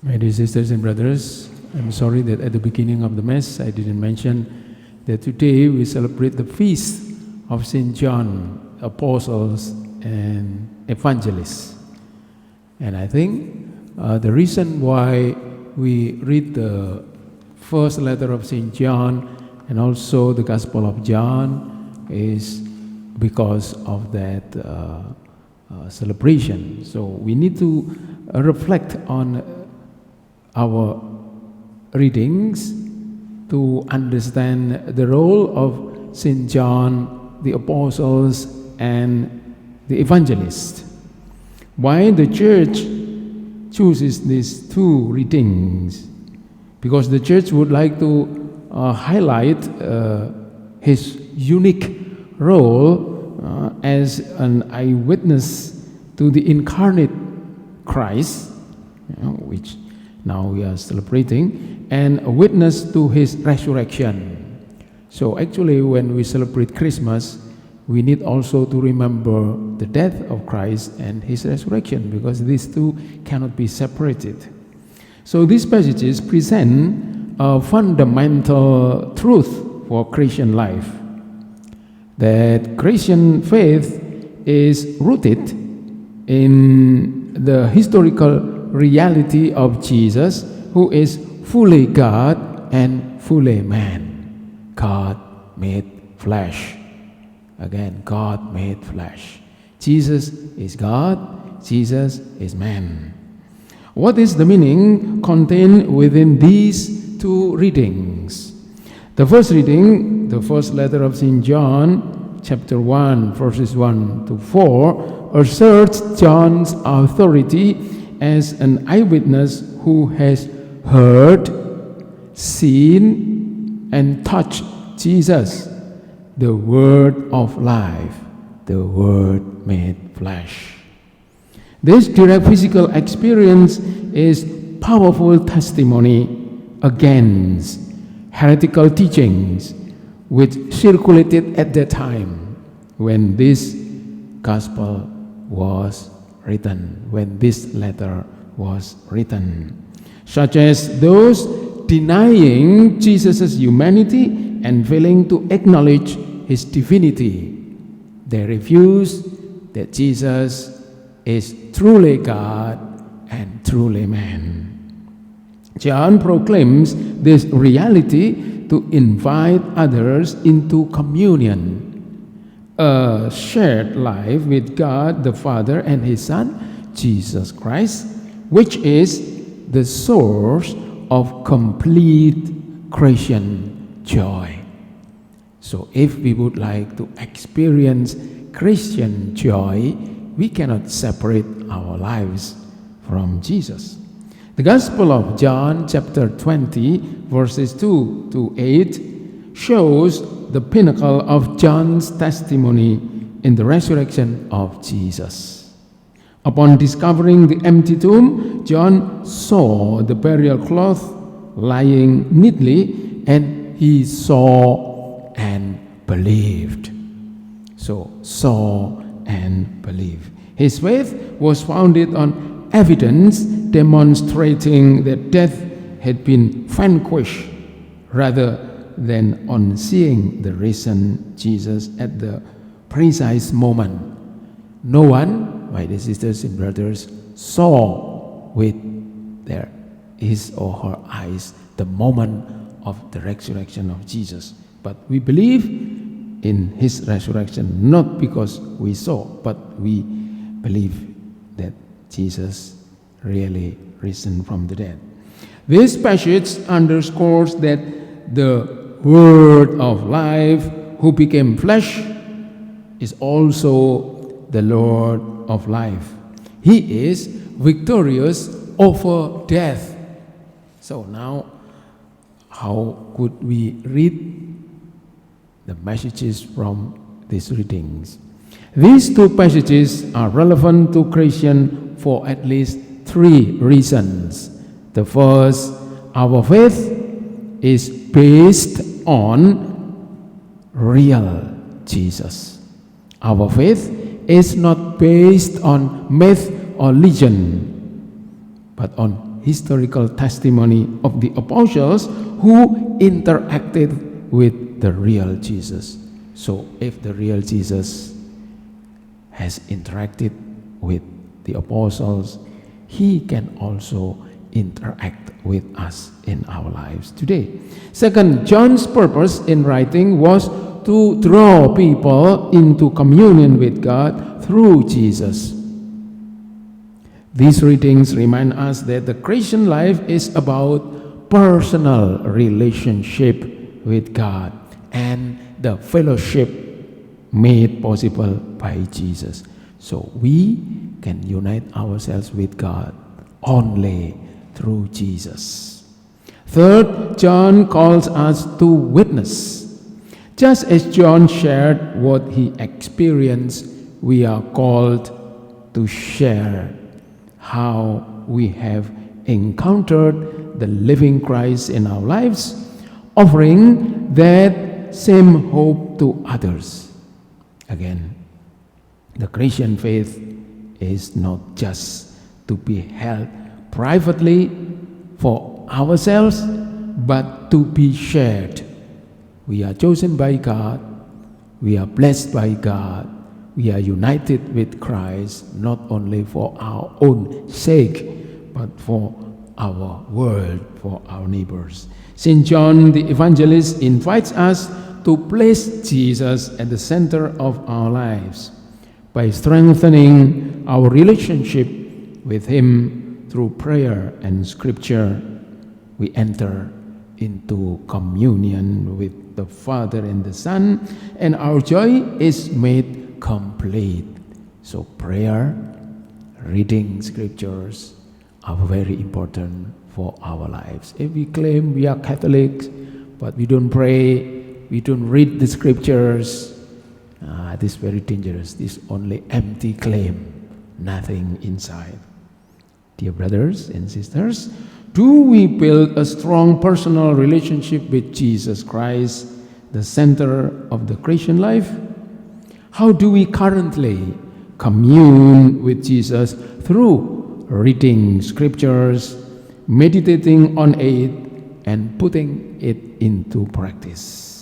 My dear sisters and brothers, I'm sorry that at the beginning of the Mass I didn't mention that today we celebrate the feast of St. John, Apostles and Evangelists. And I think the reason why we read the first letter of St. John and also the Gospel of John is because of that celebration. So we need to reflect on our readings to understand the role of St. John, the Apostles, and the Evangelists. Why the Church chooses these two readings? Because the Church would like to highlight his unique role as an eyewitness to the incarnate Christ, which now we are celebrating, and a witness to his resurrection. So actually when we celebrate Christmas, we need also to remember the death of Christ and his resurrection, because these two cannot be separated. So these passages present a fundamental truth for Christian life, that Christian faith is rooted in the historical reality of Jesus, who is fully God and fully man. God made flesh. Again, God made flesh. Jesus is God, Jesus is man. What is the meaning contained within these two readings? The first reading, the first letter of St. John, chapter 1, verses 1 to 4, asserts John's authority as an eyewitness who has heard, seen, and touched Jesus, the Word of life, the Word made flesh. This direct physical experience is powerful testimony against heretical teachings which circulated at that time when this gospel was written, when this letter was written, such as those denying Jesus' humanity and failing to acknowledge his divinity. They refuse that Jesus is truly God and truly man. John proclaims this reality to invite others into communion, a shared life with God the Father and his Son, Jesus Christ, which is the source of complete Christian joy. So if we would like to experience Christian joy, we cannot separate our lives from Jesus. The Gospel of John, chapter 20, verses 2 to 8, shows the pinnacle of John's testimony in the resurrection of Jesus. Upon discovering the empty tomb, John saw the burial cloth lying neatly, and he saw and believed. So, saw and believed. His faith was founded on evidence demonstrating that death had been vanquished, rather than on seeing the risen Jesus at the precise moment. No one, my dear sisters and brothers, saw with his or her eyes the moment of the resurrection of Jesus. But we believe in his resurrection, not because we saw, but we believe that Jesus really risen from the dead. This passage underscores that the Word of life who became flesh is also the Lord of life. He is victorious over death. So now, how could we read the messages from these readings? These two passages are relevant to Christians for at least three reasons. The first, our faith is based on real Jesus. Our faith is not based on myth or legend, but on historical testimony of the apostles who interacted with the real Jesus. So if the real Jesus has interacted with the apostles, he can also interact with us in our lives today. Second, John's purpose in writing was to draw people into communion with God through Jesus. These readings remind us that the Christian life is about personal relationship with God and the fellowship made possible by Jesus. So we can unite ourselves with God only through Jesus. Third, John calls us to witness. Just as John shared what he experienced, we are called to share how we have encountered the living Christ in our lives, offering that same hope to others. Again, the Christian faith is not just to be held privately for ourselves, but to be shared. We are chosen by God, we are blessed by God, we are united with Christ, not only for our own sake, but for our world, for our neighbors. St. John the Evangelist invites us to place Jesus at the center of our lives by strengthening our relationship with Him through prayer and Scripture. We enter into communion with the Father and the Son, and our joy is made complete. So prayer, reading Scriptures are very important for our lives. If we claim we are Catholics, but we don't pray, we don't read the Scriptures, this is very dangerous. This is only empty claim, nothing inside. Dear brothers and sisters, do we build a strong personal relationship with Jesus Christ, the center of the Christian life? How do we currently commune with Jesus through reading Scriptures, meditating on it, and putting it into practice?